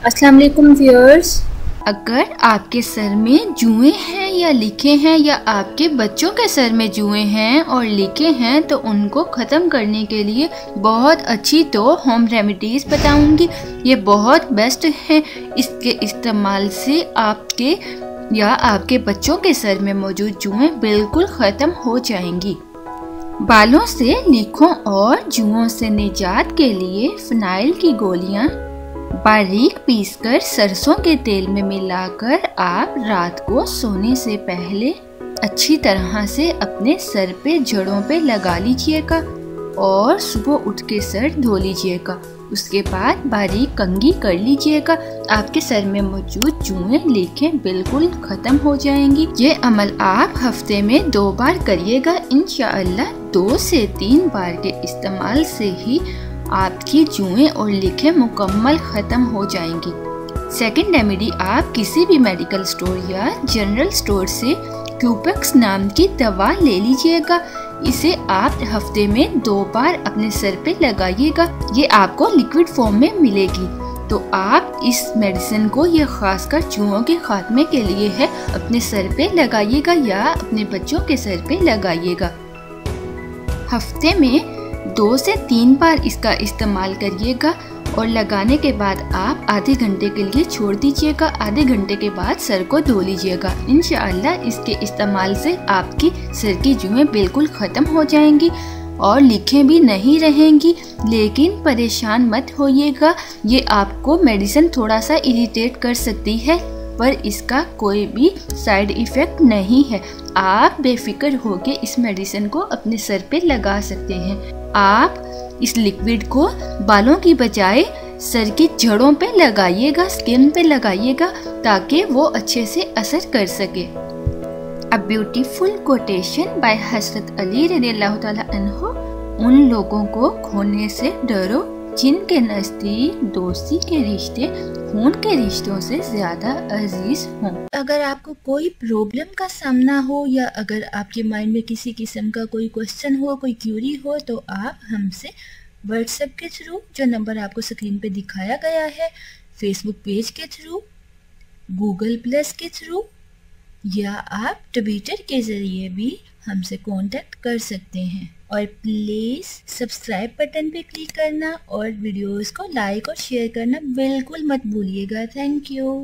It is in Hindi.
अस्सलाम वालेकुम व्यूअर्स। अगर आपके सर में जुएं हैं या लीखे हैं या आपके बच्चों के सर में जुएं हैं और लीखे हैं तो उनको ख़त्म करने के लिए बहुत अच्छी दो होम रेमेडीज़ बताऊंगी। ये बहुत बेस्ट है। इसके इस्तेमाल से आपके या आपके बच्चों के सर में मौजूद जुएं बिल्कुल ख़त्म हो जाएंगी। बालों से लीखों और जुओं से निजात के लिए फिनाइल की गोलियां बारीक पीसकर सरसों के तेल में मिलाकर आप रात को सोने से पहले अच्छी तरह से अपने सर पे जड़ों पे लगा लीजिएगा और सुबह उठ के सर धो लीजिएगा। उसके बाद बारीक कंघी कर लीजिएगा। आपके सर में मौजूद जुएं लीखें बिल्कुल ख़त्म हो जाएंगी। ये अमल आप हफ्ते में 2 बार करिएगा। इंशाअल्लाह 2 से 3 बार के इस्तेमाल से ही आपकी जुएं और लीखें मुकम्मल ख़त्म हो जाएंगी। सेकंड रेमेडी, आप किसी भी मेडिकल स्टोर या जनरल स्टोर से क्यूपेक्स नाम की दवा ले लीजिएगा। इसे आप हफ्ते में 2 बार अपने सर पे लगाइएगा। ये आपको लिक्विड फॉर्म में मिलेगी। तो आप इस मेडिसिन को ये खासकर जुओं के खात्मे के लिए है, अपने सर पे लगाइएगा या अपने बच्चों के सर पे लगाइएगा। हफ्ते में 2 से 3 बार इसका इस्तेमाल करिएगा और लगाने के बाद आप आधे घंटे के लिए छोड़ दीजिएगा। आधे घंटे के बाद सर को धो लीजिएगा। इंशाअल्लाह इसके इस्तेमाल से आपकी सर की जुएं बिल्कुल ख़त्म हो जाएंगी और लीखें भी नहीं रहेंगी। लेकिन परेशान मत होइएगा, ये आपको मेडिसिन थोड़ा सा इरिटेट कर सकती है पर इसका कोई भी साइड इफ़ेक्ट नहीं है। आप बेफिक्र होकर इस मेडिसिन को अपने सर पे लगा सकते हैं। आप इस लिक्विड को बालों की बजाय सर की जड़ों पे लगाइएगा, स्किन पे लगाइएगा ताकि वो अच्छे से असर कर सके। अ ब्यूटीफुल कोटेशन बाय हज़रत अली रज़ियल्लाहु ताला अन्हु। उन लोगों को खोने से डरो जिनके नज़दीक दोस्ती के रिश्ते खून के रिश्तों से ज़्यादा अजीज हों। अगर आपको कोई प्रॉब्लम का सामना हो या अगर आपके माइंड में किसी किस्म का कोई क्वेश्चन हो, कोई क्यूरी हो, तो आप हमसे व्हाट्सएप के थ्रू, जो नंबर आपको स्क्रीन पे दिखाया गया है, फेसबुक पेज के थ्रू, गूगल प्लस के थ्रू या आप ट्विटर के ज़रिए भी हमसे कांटेक्ट कर सकते हैं। और प्लीज़ सब्सक्राइब बटन पे क्लिक करना और वीडियोस को लाइक और शेयर करना बिल्कुल मत भूलिएगा। Thank you.